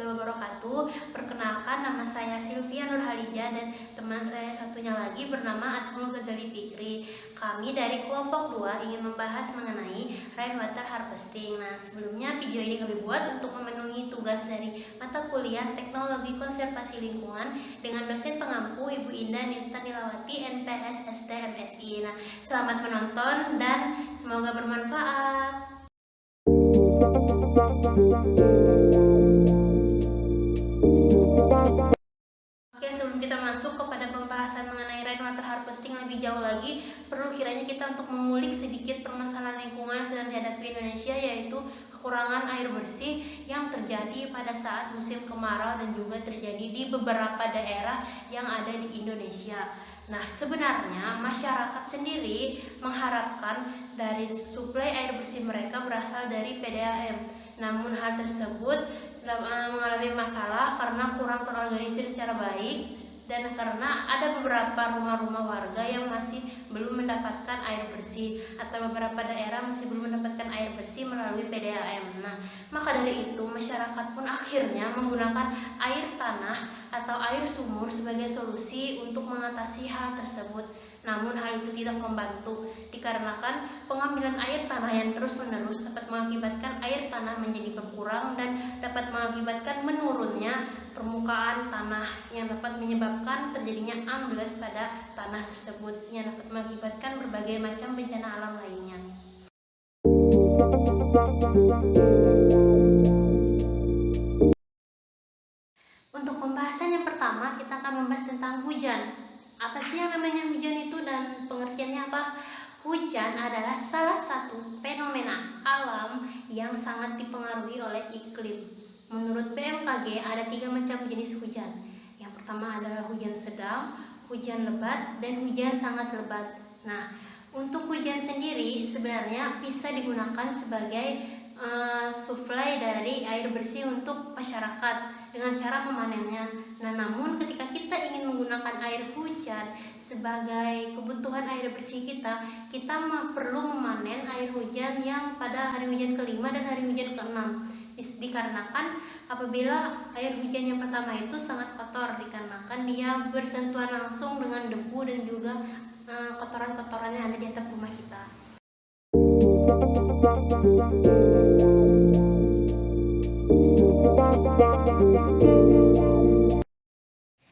wabarakatuh. Perkenalkan, nama saya Sylvia Nurhalija dan teman saya satunya lagi bernama Asmul Ghazali Fikri. Kami dari kelompok 2 ingin membahas mengenai rainwater harvesting. Nah, sebelumnya video ini kami buat untuk memenuhi tugas dari mata kuliah Teknologi Konservasi Lingkungan dengan dosen pengampu Ibu Indah Nirta Nilawati NPS SD MSI. Nah, selamat menonton dan semoga bermanfaat. Oke, sebelum kita masuk kepada pembahasan mengenai rainwater harvesting lebih jauh lagi, perlu kiranya kita untuk mengulik sedikit permasalahan lingkungan sedang dihadapi Indonesia, yaitu kekurangan air bersih yang terjadi pada saat musim kemarau dan juga terjadi di beberapa daerah yang ada di Indonesia. Nah, sebenarnya masyarakat sendiri mengharapkan dari suplai air bersih mereka berasal dari PDAM. Namun hal tersebut mengalami masalah karena kurang terorganisir secara baik dan karena ada beberapa rumah-rumah warga yang masih belum mendapatkan air bersih atau beberapa daerah masih belum mendapatkan air bersih melalui PDAM. Nah, maka dari itu masyarakat pun akhirnya menggunakan air tanah atau air sumur sebagai solusi untuk mengatasi hal tersebut. Namun hal itu tidak membantu dikarenakan pengambilan air tanah yang terus-menerus dapat mengakibatkan air tanah menjadi berkurang dan dapat mengakibatkan menurunnya permukaan tanah yang dapat menyebabkan terjadinya ambles pada tanah tersebut yang dapat mengakibatkan berbagai macam bencana alam lainnya. Untuk pembahasan yang pertama, kita akan membahas tentang hujan. Apa sih yang namanya hujan itu dan pengertiannya apa? Hujan adalah salah satu fenomena alam yang sangat dipengaruhi oleh iklim. Menurut BMKG ada 3 macam jenis hujan. Yang pertama adalah hujan sedang, hujan lebat, dan hujan sangat lebat. Nah, untuk hujan sendiri sebenarnya bisa digunakan sebagai suplai dari air bersih untuk masyarakat dengan cara memanennya. Nah, namun ketika kita ingin menggunakan air hujan sebagai kebutuhan air bersih kita perlu memanen air hujan yang pada hari hujan ke-5 dan hari hujan ke-6. Dikarenakan apabila air hujan yang pertama itu sangat kotor dikarenakan dia bersentuhan langsung dengan debu dan juga kotoran-kotoran yang ada di atap rumah kita.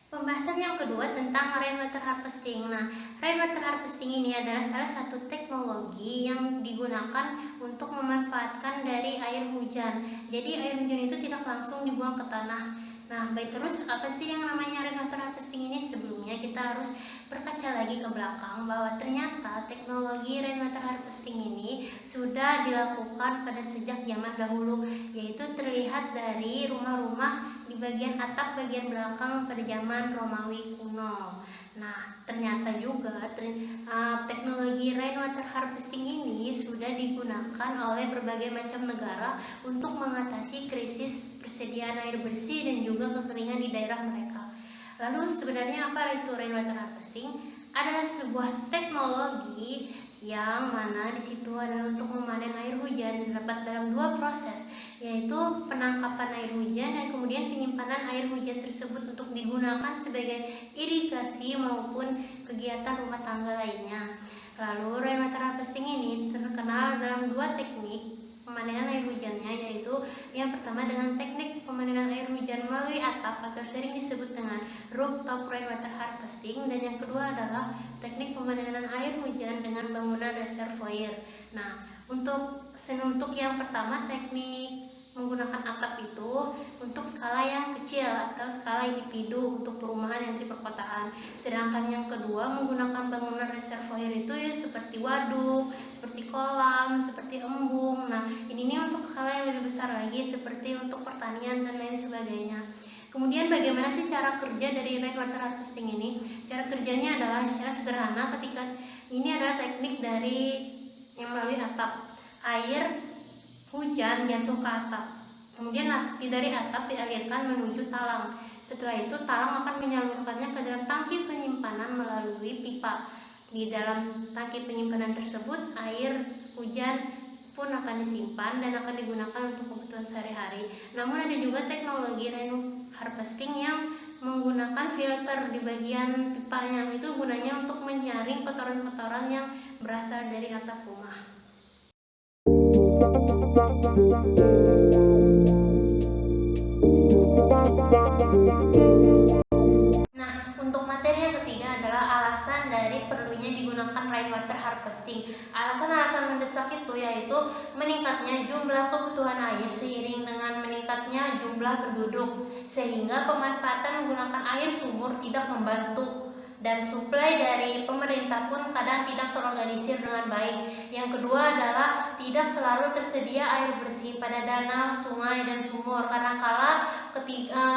Pembahasan yang kedua tentang rainwater harvesting. Nah, rainwater harvesting ini adalah salah satu teknologi yang digunakan untuk memanfaatkan dari air hujan. Jadi air hujan itu tidak langsung dibuang ke tanah. Nah, baik, terus apa sih yang namanya rainwater harvesting ini? Sebelumnya kita harus berkaca lagi ke belakang bahwa ternyata teknologi rainwater harvesting ini sudah dilakukan pada sejak zaman dahulu, yaitu terlihat dari rumah-rumah di bagian atap bagian belakang pada zaman Romawi kuno. Nah, ternyata juga teknologi rainwater harvesting ini sudah digunakan oleh berbagai macam negara untuk mengatasi krisis persediaan air bersih dan juga kekeringan di daerah mereka. Lalu sebenarnya apa itu rainwater harvesting? Adalah sebuah teknologi yang mana di situ adalah untuk memanen air hujan terdapat dalam 2 proses, yaitu penangkapan air hujan dan kemudian penyimpanan air hujan tersebut untuk digunakan sebagai irigasi maupun kegiatan rumah tangga lainnya. Lalu rainwater harvesting ini terkenal dalam 2 teknik pemanenan air hujannya, yaitu yang pertama dengan teknik pemanenan air hujan melalui atap atau sering disebut dengan rooftop rainwater harvesting, dan yang kedua adalah teknik pemanenan air hujan dengan bangunan reservoir. Nah, untuk yang pertama teknik menggunakan atap itu untuk skala yang kecil atau skala individu untuk perumahan yang di perkotaan. Sedangkan yang kedua menggunakan bangunan reservoir itu ya seperti waduk, seperti kolam, seperti embung. Nah, ini untuk skala yang lebih besar lagi seperti untuk pertanian dan lain sebagainya. Kemudian bagaimana sih cara kerja dari rainwater harvesting ini? Cara kerjanya adalah secara sederhana ketika ini adalah teknik dari yang melalui atap. Air hujan jatuh ke atap, kemudian dari atap dialirkan menuju talang. Setelah itu talang akan menyalurkannya ke dalam tangki penyimpanan melalui pipa. Di dalam tangki penyimpanan tersebut air hujan pun akan disimpan dan akan digunakan untuk kebutuhan sehari-hari. Namun ada juga teknologi rainwater menggunakan filter di bagian pipanya. Itu gunanya untuk menyaring kotoran-kotoran yang berasal dari atap rumah. Nah, untuk materi yang ketiga adalah alasan dari perlunya digunakan rainwater harvesting. Alasan-alasan mendesak itu yaitu meningkatnya jumlah kebutuhan air seiring dengan meningkatnya jumlah penduduk, sehingga pemanfaatan menggunakan air sumur tidak membantu, dan suplai dari pemerintah pun kadang tidak terorganisir dengan baik. Yang kedua adalah tidak selalu tersedia air bersih pada danau, sungai, dan sumur. Kadangkala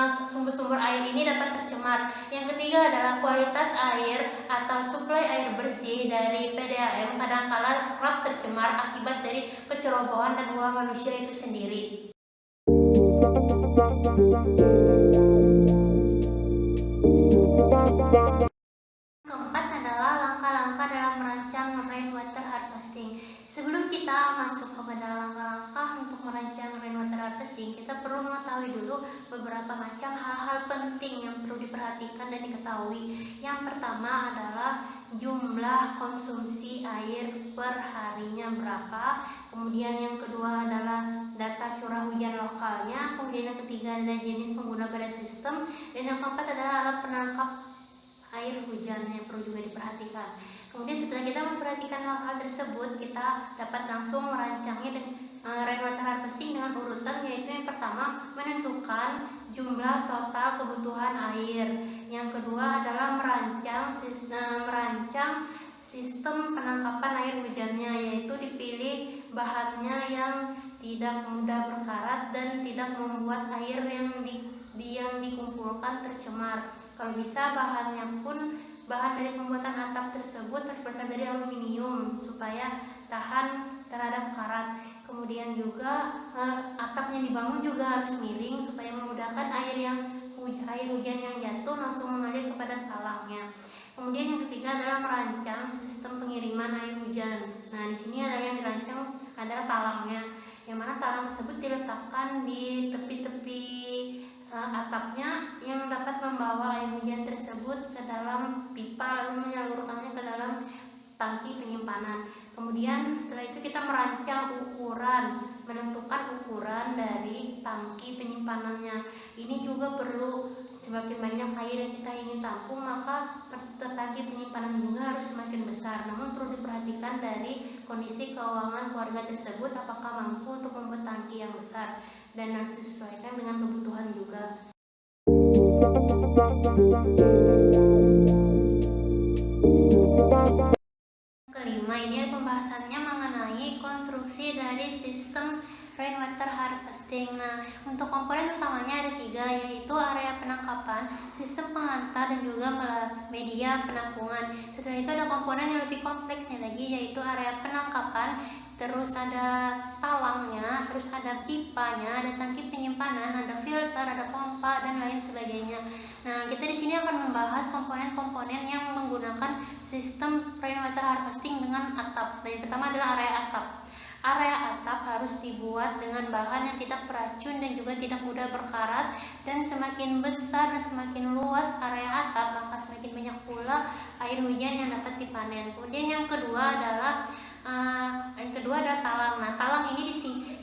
sumber-sumber air ini dapat tercemar. Yang ketiga adalah kualitas air atau suplai air bersih dari PDAM kadangkala kerap tercemar akibat dari kecerobohan dan ulah manusia itu sendiri. Keempat adalah langkah-langkah dalam merancang rainwater harvesting. Sebelum kita masuk kepada langkah-langkah untuk merancang rainwater harvesting, kita perlu mengetahui dulu beberapa macam hal-hal penting yang perlu diperhatikan dan diketahui. Yang pertama adalah jumlah konsumsi air per harinya berapa. Kemudian yang kedua adalah data curah hujan lokalnya. Kemudian yang ketiga adalah jenis pengguna pada sistem. Dan yang keempat adalah alat penangkap air hujan yang perlu juga diperhatikan. Kemudian setelah kita memperhatikan hal-hal tersebut, kita dapat langsung merancangnya rainwater harvesting dengan urutan, yaitu yang pertama menentukan jumlah total kebutuhan air. Yang kedua adalah merancang sistem penangkapan air hujannya, yaitu dipilih bahannya yang tidak mudah berkarat dan tidak membuat air yang dikumpulkan tercemar. Kalau bisa bahannya pun bahan dari pembuatan atap tersebut harus berasal dari aluminium supaya tahan terhadap karat. Kemudian juga atap yang dibangun juga harus miring supaya memudahkan air hujan yang jatuh langsung mengalir kepada talangnya. Kemudian yang ketiga adalah merancang sistem pengiriman air hujan. Nah, di sini adalah yang dirancang adalah talangnya, yang mana talang tersebut diletakkan di tepi-tepi atapnya yang dapat membawa air hujan tersebut ke dalam pipa lalu menyalurkannya ke dalam tangki penyimpanan. Kemudian setelah itu kita merancang menentukan ukuran dari tangki penyimpanannya. Ini juga perlu, semakin banyak air yang kita ingin tampung maka tangki penyimpanan juga harus semakin besar. Namun perlu diperhatikan dari kondisi keuangan keluarga tersebut, apakah mampu untuk membuat tangki yang besar, dan harus disesuaikan dengan kebutuhan juga. Kelima, ini pembahasannya mengenai konstruksi dari sistem rainwater harvesting. Nah, untuk komponen utamanya ada 3, yaitu area penangkapan, sistem pengantar, dan juga media penampungan. Setelah itu ada komponen yang lebih kompleksnya lagi, yaitu area penangkapan, terus ada talangnya, terus ada pipanya, ada tangki penyimpanan, ada filter, ada pompa, dan lain sebagainya. Nah, kita di sini akan membahas komponen-komponen yang menggunakan sistem rainwater harvesting dengan atap. Nah, yang pertama adalah area atap. Area atap harus dibuat dengan bahan yang tidak beracun dan juga tidak mudah berkarat, dan semakin besar dan semakin luas area atap, maka semakin banyak pula air hujan yang dapat dipanen. Kemudian yang kedua adalah talang. Nah, talang ini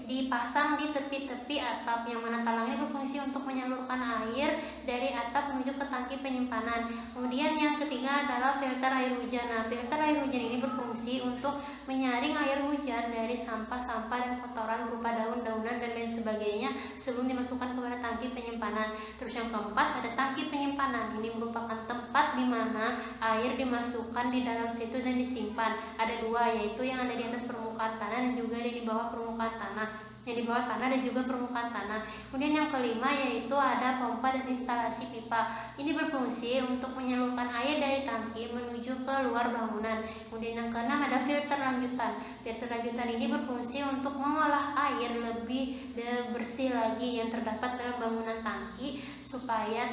dipasang di tepi-tepi atap, yang mana talang ini berfungsi untuk menyalurkan air dari atap menuju ke tangki penyimpanan. Kemudian yang ketiga adalah filter air hujan. Nah, filter air hujan ini berfungsi untuk menyaring air hujan dari sampah-sampah dan kotoran berupa daun-daunan dan lain sebagainya sebelum dimasukkan kepada tangki penyimpanan. Terus yang keempat ada tangki penyimpanan. Ini merupakan tempat di mana air dimasukkan di dalam situ dan disimpan. Ada 2, yaitu yang ada di atas permukaan tanah dan juga di bawah permukaan tanah. Yang di bawah tanah dan juga permukaan tanah. Kemudian yang kelima yaitu ada pompa dan instalasi pipa. Ini berfungsi untuk menyalurkan air dari tangki menuju ke luar bangunan. Kemudian yang keenam ada filter lanjutan. Filter lanjutan ini berfungsi untuk mengolah air lebih bersih lagi yang terdapat dalam bangunan tangki supaya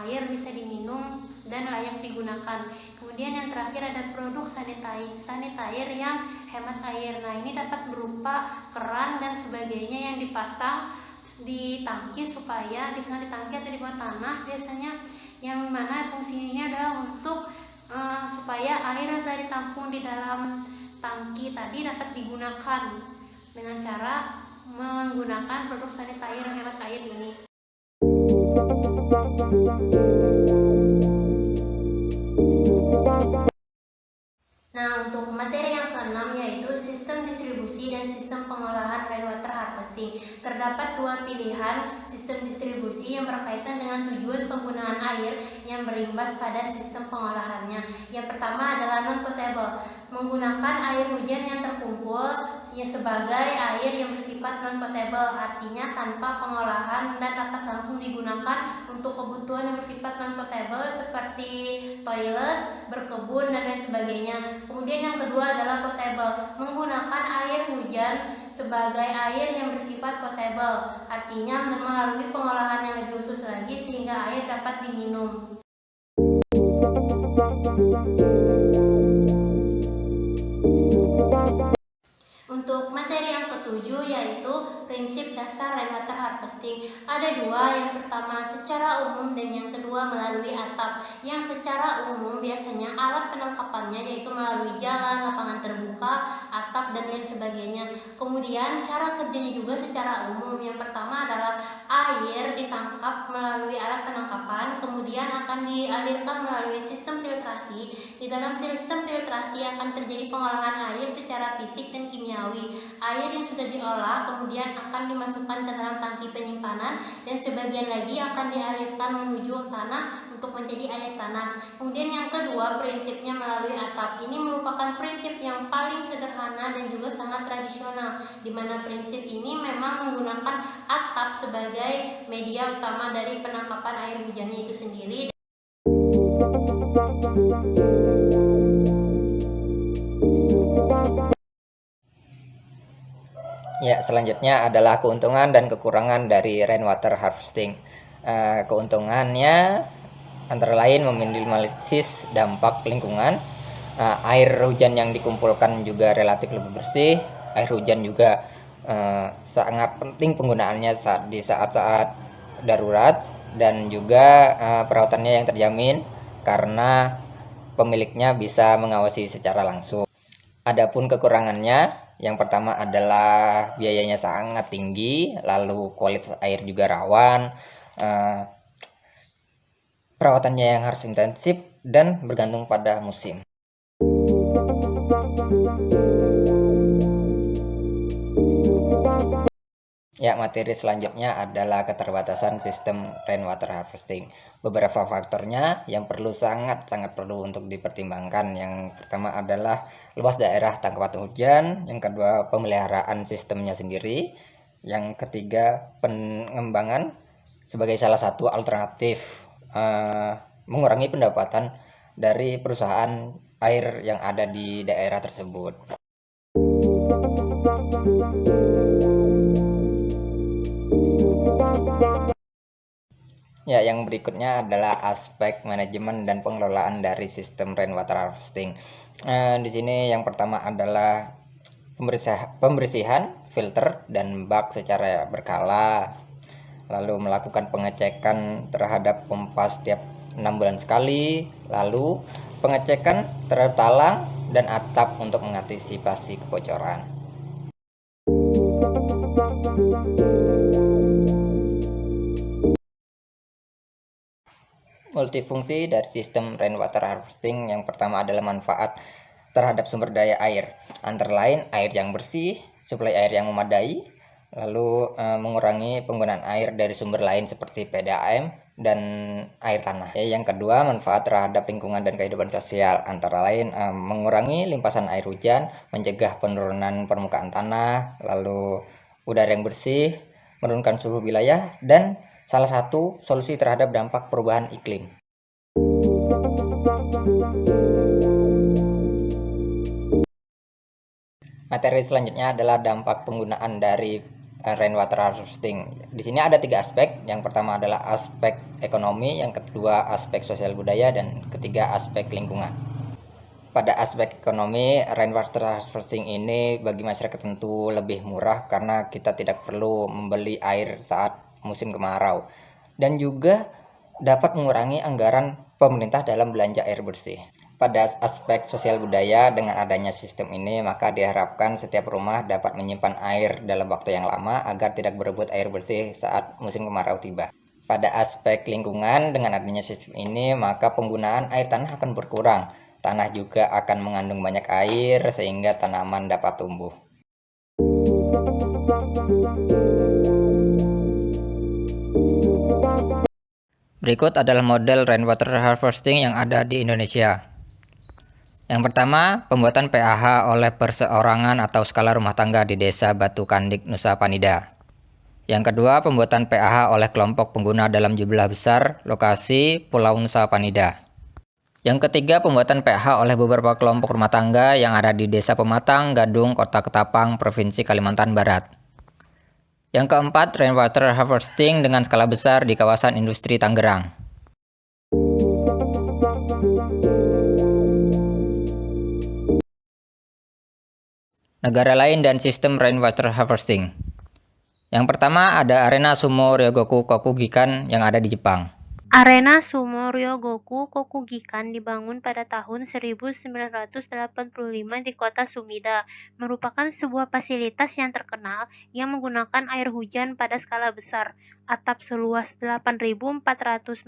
air bisa diminum dan layak digunakan. Kemudian yang terakhir ada produk sanitizer yang hemat air. Nah, ini dapat berupa keran dan sebagainya yang dipasang di tangki, supaya di tangki atau di bawah tanah biasanya, yang mana fungsinya ini adalah untuk supaya air yang tadi ditampung di dalam tangki tadi dapat digunakan dengan cara menggunakan produk sanitizer hemat air ini. Nah, untuk materi yang keenam yaitu sistem distribusi dan sistem pengolahan rainwater harvesting. Terdapat dua pilihan sistem distribusi yang berkaitan dengan tujuan penggunaan air yang berimbas pada sistem pengolahannya. Yang pertama adalah non-potable, menggunakan air hujan yang terkumpul sebagai air yang bersifat non-potable, artinya tanpa pengolahan dan dapat langsung digunakan untuk kebutuhan yang bersifat non-potable seperti toilet, berkebun, dan lain sebagainya. Kemudian yang kedua adalah potable, menggunakan air hujan sebagai air yang bersifat potable, artinya melalui pengolahan yang lebih khusus lagi sehingga air dapat diminum. Untuk materi yang ketujuh yaitu prinsip dasar rainwater harvesting. Ada dua, yang pertama secara umum dan yang kedua melalui atap. Yang secara umum biasanya alat penangkapannya yaitu melalui jalan, lapangan terbuka, atap, dan lain sebagainya. Kemudian cara kerjanya juga secara umum. Yang pertama adalah air ditangkap melalui alat penangkapan, kemudian akan dialirkan melalui sistem filtrasi. Di dalam sistem filtrasi akan terjadi pengolahan air secara fisik dan kimiawi. Air yang sudah diolah kemudian akan dimasukkan ke dalam tangki penyimpanan dan sebagian lagi akan dialirkan menuju tanah untuk menjadi air tanah. Kemudian yang kedua, prinsipnya melalui atap. Ini merupakan prinsip yang paling sederhana dan juga sangat tradisional, di mana prinsip ini memang menggunakan atap sebagai media utama dari penangkapan air hujannya itu sendiri. Ya, selanjutnya adalah keuntungan dan kekurangan dari rainwater harvesting. Keuntungannya antara lain meminimalisir dampak lingkungan. Air hujan yang dikumpulkan juga relatif lebih bersih. Air hujan juga sangat penting penggunaannya di saat-saat darurat, dan juga perawatannya yang terjamin karena pemiliknya bisa mengawasi secara langsung. Adapun kekurangannya, yang pertama adalah biayanya sangat tinggi, lalu kualitas air juga rawan, perawatannya yang harus intensif dan bergantung pada musim. Ya, materi selanjutnya adalah keterbatasan sistem rainwater harvesting. Beberapa faktornya yang sangat perlu untuk dipertimbangkan. Yang pertama adalah luas daerah tangkapan hujan, yang kedua pemeliharaan sistemnya sendiri, yang ketiga pengembangan sebagai salah satu alternatif mengurangi pendapatan dari perusahaan air yang ada di daerah tersebut. Ya, yang berikutnya adalah aspek manajemen dan pengelolaan dari sistem rainwater harvesting. Di sini yang pertama adalah pembersihan filter dan bak secara berkala, lalu melakukan pengecekan terhadap pompa setiap 6 bulan sekali, lalu pengecekan terhadap talang dan atap untuk mengantisipasi kebocoran. Multifungsi dari sistem rainwater harvesting yang pertama adalah manfaat terhadap sumber daya air, antara lain air yang bersih, suplai air yang memadai, lalu mengurangi penggunaan air dari sumber lain seperti PDAM dan air tanah. Yang kedua, manfaat terhadap lingkungan dan kehidupan sosial, antara lain mengurangi limpasan air hujan, mencegah penurunan permukaan tanah, lalu udara yang bersih, menurunkan suhu wilayah, dan salah satu solusi terhadap dampak perubahan iklim. Materi selanjutnya adalah dampak penggunaan dari rainwater harvesting. Di sini ada 3 aspek. Yang pertama adalah aspek ekonomi, yang kedua aspek sosial budaya, dan ketiga aspek lingkungan. Pada aspek ekonomi, rainwater harvesting ini bagi masyarakat tentu lebih murah karena kita tidak perlu membeli air saat musim kemarau, dan juga dapat mengurangi anggaran pemerintah dalam belanja air bersih. Pada aspek sosial budaya, dengan adanya sistem ini, maka diharapkan setiap rumah dapat menyimpan air dalam waktu yang lama agar tidak berebut air bersih saat musim kemarau tiba. Pada aspek lingkungan, dengan adanya sistem ini, maka penggunaan air tanah akan berkurang. Tanah juga akan mengandung banyak air sehingga tanaman dapat tumbuh. Berikut adalah model rainwater harvesting yang ada di Indonesia. Yang pertama, pembuatan PAH oleh perseorangan atau skala rumah tangga di Desa Batu Kandik, Nusa Panida. Yang kedua, pembuatan PAH oleh kelompok pengguna dalam jumlah besar, lokasi Pulau Nusa Panida. Yang ketiga, pembuatan PAH oleh beberapa kelompok rumah tangga yang ada di Desa Pematang, Gadung, Kota Ketapang, Provinsi Kalimantan Barat. Yang keempat, rainwater harvesting dengan skala besar di kawasan industri Tangerang. Negara lain dan sistem rainwater harvesting. Yang pertama ada Arena Sumo Ryogoku Kokugikan yang ada di Jepang. Arena Sumo Ryogoku Kokugikan dibangun pada tahun 1985 di kota Sumida, merupakan sebuah fasilitas yang terkenal yang menggunakan air hujan pada skala besar. Atap seluas 8.400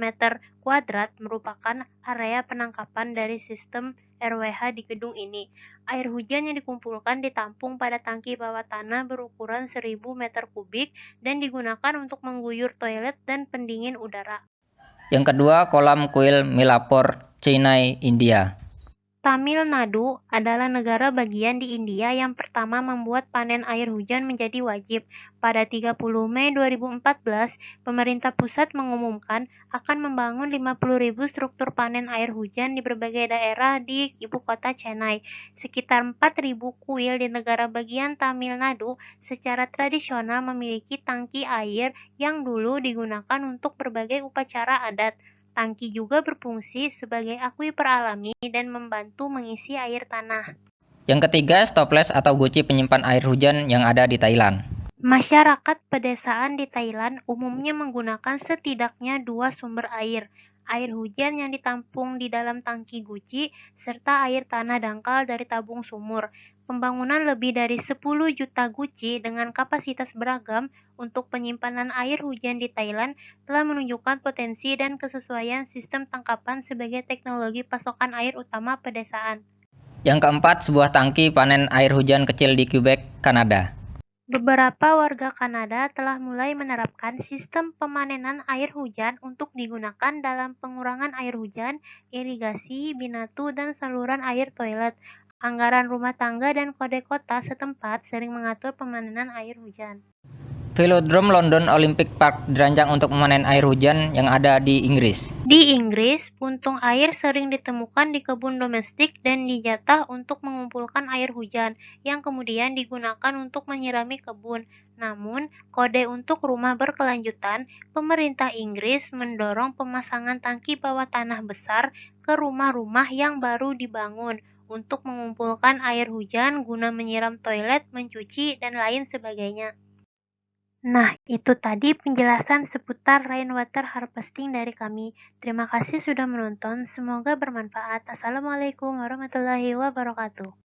meter kuadrat merupakan area penangkapan dari sistem RWH di gedung ini. Air hujan yang dikumpulkan ditampung pada tangki bawah tanah berukuran 1.000 meter kubik dan digunakan untuk mengguyur toilet dan pendingin udara. Yang kedua, kolam kuil Milapur, Chennai, India. Tamil Nadu adalah negara bagian di India yang pertama membuat panen air hujan menjadi wajib. Pada 30 Mei 2014, pemerintah pusat mengumumkan akan membangun 50.000 struktur panen air hujan di berbagai daerah di ibu kota Chennai. Sekitar 4.000 kuil di negara bagian Tamil Nadu secara tradisional memiliki tangki air yang dulu digunakan untuk berbagai upacara adat. Tangki juga berfungsi sebagai aquifer alami dan membantu mengisi air tanah. Yang ketiga, stopless atau guci penyimpan air hujan yang ada di Thailand. Masyarakat pedesaan di Thailand umumnya menggunakan setidaknya 2 sumber air. Air hujan yang ditampung di dalam tangki guci, serta air tanah dangkal dari tabung sumur. Pembangunan lebih dari 10 juta guci dengan kapasitas beragam untuk penyimpanan air hujan di Thailand telah menunjukkan potensi dan kesesuaian sistem tangkapan sebagai teknologi pasokan air utama pedesaan. Yang keempat, sebuah tangki panen air hujan kecil di Quebec, Kanada. Beberapa warga Kanada telah mulai menerapkan sistem pemanenan air hujan untuk digunakan dalam pengurangan air hujan, irigasi, binatu, dan saluran air toilet. Anggaran rumah tangga dan kode kota setempat sering mengatur pemanenan air hujan. Velodrome London Olympic Park dirancang untuk memanen air hujan yang ada di Inggris. Di Inggris, puntung air sering ditemukan di kebun domestik dan dijatah untuk mengumpulkan air hujan, yang kemudian digunakan untuk menyirami kebun. Namun, kode untuk rumah berkelanjutan, pemerintah Inggris mendorong pemasangan tangki bawah tanah besar ke rumah-rumah yang baru dibangun untuk mengumpulkan air hujan guna menyiram toilet, mencuci, dan lain sebagainya. Nah, itu tadi penjelasan seputar rainwater harvesting dari kami. Terima kasih sudah menonton, semoga bermanfaat. Assalamualaikum warahmatullahi wabarakatuh.